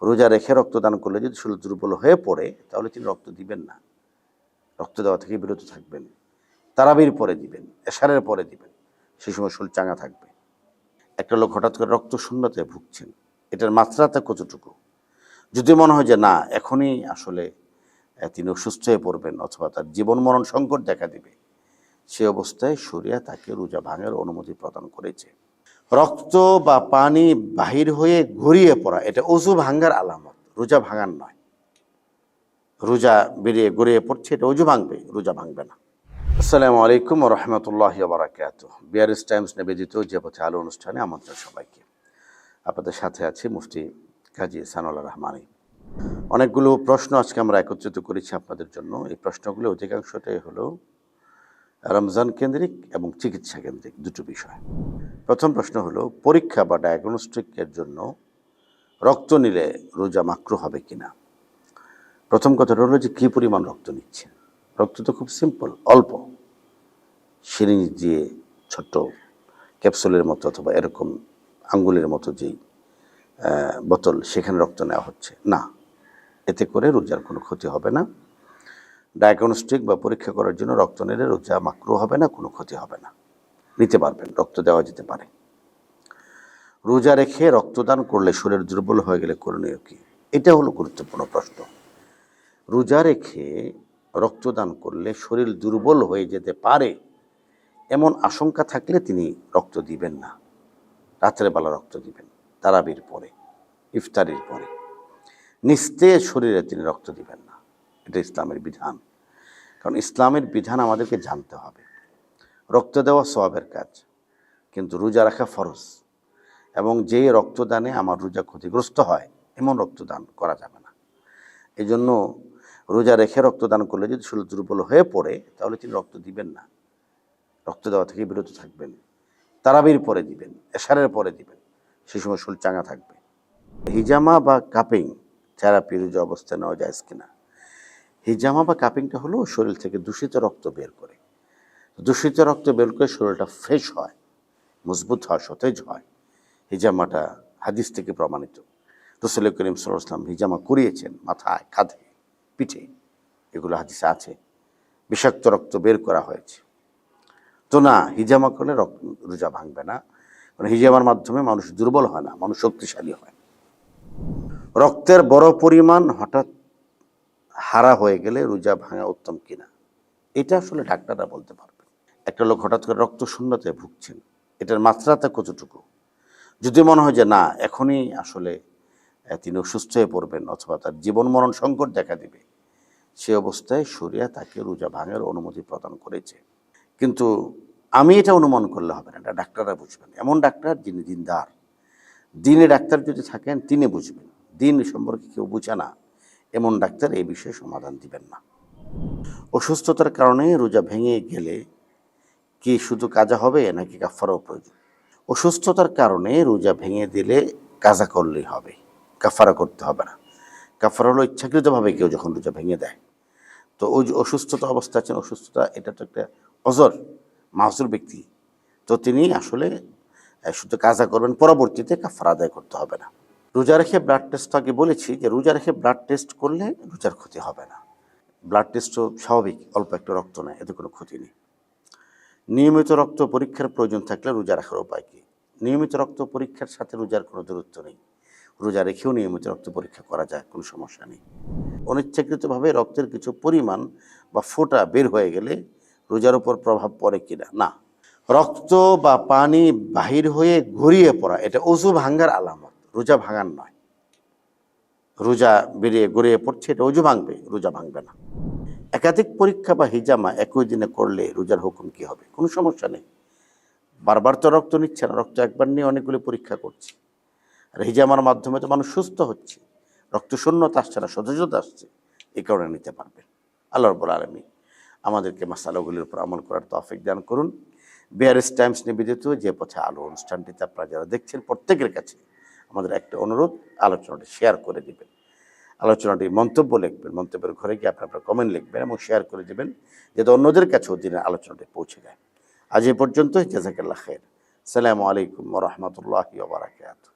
রোজা রেখে রক্তদান করলে যদি শরীর দুর্বল হয়ে পড়ে তাহলে তিনি রক্ত দিবেন না, রক্ত দেওয়া থেকে বিরত থাকবেন। তারাবির পরে দিবেন, এশারের পরে দিবেন, সেই সময় শরীর চাঙ্গা থাকবে। একটা লোক হঠাৎ করে রক্ত শূন্যতায় ভুগছেন, এটার মাত্রাটা কতটুকু? যদি মনে হয় যে না এখনই আসলে তিনি অসুস্থ হয়ে পড়বেন অথবা তার জীবন মরণ সংকট দেখা দিবে, সে অবস্থায় শরিয়া তাকে রোজা ভাঙার অনুমতি প্রদান করেছে। রক্ত বা পানি বাহির হয়ে গড়িয়ে পড়া এটা অজু ভাঙ্গার আলামত, রোজা ভাঙার নয়। রোজা বেরিয়ে গড়িয়ে পড়ছে, এটা অজু ভাঙবে, রোজা ভাঙবে না। আসসালামু আলাইকুম ওয়া রাহমাতুল্লাহি ওয়া বারাকাতুহু। বিআরএস টাইমস নিবেদিত যে পথে আলো অনুষ্ঠানে আমন্ত্রণ সবাইকে। আপনাদের সাথে আছে মুফতি কাজী সানাউল্লাহ রহমানী। অনেকগুলো প্রশ্ন আজকে আমরা একত্রিত করেছি আপনাদের জন্য। এই প্রশ্নগুলো অধিকাংশটাই হলো রমজান কেন্দ্রিক এবং চিকিৎসা কেন্দ্রিক দুটো বিষয়। প্রথম প্রশ্ন হলো, পরীক্ষা বা ডায়াগনস্টিকের জন্য রক্ত নিলে রোজা মাকরুহ হবে কিনা। প্রথম কথাটা হলো যে কী পরিমাণ রক্ত নিচ্ছেন। রক্ত তো খুব সিম্পল, অল্প, সিরিঞ্জ দিয়ে ছোট্ট ক্যাপসুলের মতো অথবা এরকম আঙ্গুলের মতো যেই বোতল, সেখানে রক্ত নেওয়া হচ্ছে না, এতে করে রোজার কোনো ক্ষতি হবে না। ডায়াগনস্টিক বা পরীক্ষা করার জন্য রক্ত নিলে রোজা মাকরুহ হবে না, কোনো ক্ষতি হবে না, নিতে পারবেন, রক্ত দেওয়া যেতে পারে। রোজা রেখে রক্তদান করলে শরীর দুর্বল হয়ে গেলে করণীয় কি, এটা হলো গুরুত্বপূর্ণ প্রশ্ন। রোজা রেখে রক্তদান করলে শরীর দুর্বল হয়ে যেতে পারে এমন আশঙ্কা থাকলে তিনি রক্ত দিবেন না। রাতের বেলা রক্ত দিবেন, তারাবির পরে, ইফতারির পরে। নিস্তেজ শরীরে তিনি রক্ত দিবেন না, এটা ইসলামের বিধান। কারণ ইসলামের বিধান আমাদেরকে জানতে হবে। রক্ত দেওয়া সওয়াবের কাজ, কিন্তু রোজা রাখা ফরজ, এবং যেই রক্তদানে আমার রোজা ক্ষতিগ্রস্ত হয় এমন রক্তদান করা যাবে না। এই জন্য রোজা রেখে রক্তদান করলে যদি শরীর দুর্বল হয়ে পড়ে তাহলে তিনি রক্ত দিবেন না, রক্ত দেওয়া থেকে বিরত থাকবেন। তারাবির পরে দিবেন, এশারের পরে দিবেন, সেই সময় শরীর চাঙ্গা থাকবে। হিজামা বা কাপিং থেরাপি রোজা অবস্থায় নেওয়া যায় কিনা। হিজামা বা কাপিংটা হলো শরীর থেকে দূষিত রক্ত বের করে, দূষিত রক্ত বের করে শরীরটা ফ্রেশ হয়, মজবুত হয়, সতেজ হয়। হিজামাটা হাদিস থেকে প্রমাণিত। রাসূল করিম সাল্লাল্লাহু আলাইহি ওয়াসাল্লাম হিজামা করিয়েছেন মাথায়, কাঁধে, পিঠে, এগুলো হাদিসে আছে। বিষাক্ত রক্ত বের করা হয়েছে। তো না, হিজামা করলে রোজা ভাঙবে না, কারণ হিজামার মাধ্যমে মানুষ দুর্বল হয় না, মানুষ শক্তিশালী হয়। রক্তের বড় পরিমাণ হঠাৎ হারা হয়ে গেলে রোজা ভাঙা উত্তম কিনা, এটা আসলে ডাক্তাররা বলতে পারবে। একটা লোক হঠাৎ করে রক্ত শূন্যতায় ভুগছেন, এটার মাত্রাটা কতটুকু? যদি মনে হয় যে না এখনই আসলে তিনি অসুস্থ হয়ে পড়বেন অথবা তার জীবন মরণ সংকট দেখা দিবে, সে অবস্থায় শরিয়া তাকে রোজা ভাঙার অনুমতি প্রদান করেছে। কিন্তু আমি এটা অনুমান করলে হবে না, এটা ডাক্তাররা বুঝবেন। এমন ডাক্তার যিনি দিনদার, দিনে ডাক্তার যদি থাকেন তিনি বুঝবেন। দিন সম্পর্কে কেউ বুঝে না এমন ডাক্তার এই বিষয়ে সমাধান দিবেন না। অসুস্থতার কারণে রোজা ভেঙে গেলে কি শুধু কাজা হবে নাকি কাফারাও প্রয়োজন? অসুস্থতার কারণে রোজা ভেঙে দিলে কাজা করলেই হবে, কাফারা করতে হবে না। কাফারা হলো ইচ্ছাকৃতভাবে কেউ যখন রোজা ভেঙে দেয়। তো ওই যে অসুস্থতা অবস্থা আছেন, অসুস্থতা এটা তো একটা অজর, মাহজুর ব্যক্তি, তো তিনি আসলে শুধু কাজা করবেন, পরবর্তীতে কাফারা আদায় করতে হবে না। রোজা রেখে ব্লাড টেস্ট আগে বলেছি যে রোজা রেখে ব্লাড টেস্ট করলে রোজার ক্ষতি হবে না। ব্লাড টেস্টও স্বাভাবিক, অল্প একটা রক্ত নেয়, এতে কোনো ক্ষতি নেই। নিয়মিত রক্ত পরীক্ষার প্রয়োজন থাকলে রোজা রাখার উপায় কী? নিয়মিত রক্ত পরীক্ষার সাথে রোজার কোনো দূরত্ব নেই। রোজা রেখেও নিয়মিত রক্ত পরীক্ষা করা যায়, কোনো সমস্যা নেই। অনিচ্ছাকৃতভাবে রক্তের কিছু পরিমাণ বা ফোঁটা বের হয়ে গেলে রোজার উপর প্রভাব পড়ে কিনা, না। রক্ত বা পানি বাহির হয়ে গড়িয়ে পড়া এটা অজু ভাঙ্গার আলামত, রোজা ভাঙার নয়। রোজা বেরিয়ে গড়িয়ে পড়ছে, এটা অজু ভাঙবে, রোজা ভাঙবে না। একাধিক পরীক্ষা বা হিজামা একই দিনে করলে রোজার হুকুম কী হবে? কোনো সমস্যা নেই। বারবার তো রক্ত নিচ্ছে না, রক্ত একবার নিয়ে অনেকগুলো পরীক্ষা করছে। আর হিজামার মাধ্যমে তো মানুষ সুস্থ হচ্ছে, রক্ত শূন্যতা আসছে না, সতেজতা আসছে, এই কারণে নিতে পারবেন। আল্লাহ রাব্বুল আলামিন আমাদেরকে মাসালাগুলির উপর আমল করার তৌফিক দান করুন। বিআরএস টাইমস নিবেদিত যে পথে আলো অনুষ্ঠানটিতে আপনারা যারা দেখছেন প্রত্যেকের কাছে আমাদের একটা অনুরোধ, আলোচনাটি শেয়ার করে দিবেন। আলোচনাটি মন্তব্য লিখবেন, মন্তব্যের ঘরে গিয়ে আপনার কমেন্ট লিখবেন এবং শেয়ার করে দেবেন, যাতে অন্যদের কাছেও দিনের আলোচনাটি পৌঁছে যায়। আজ এ পর্যন্ত, জাযাকাল্লাহ খাইর। আসসালামু আলাইকুম ওয়া রাহমাতুল্লাহি ওয়া বারাকাতুহু।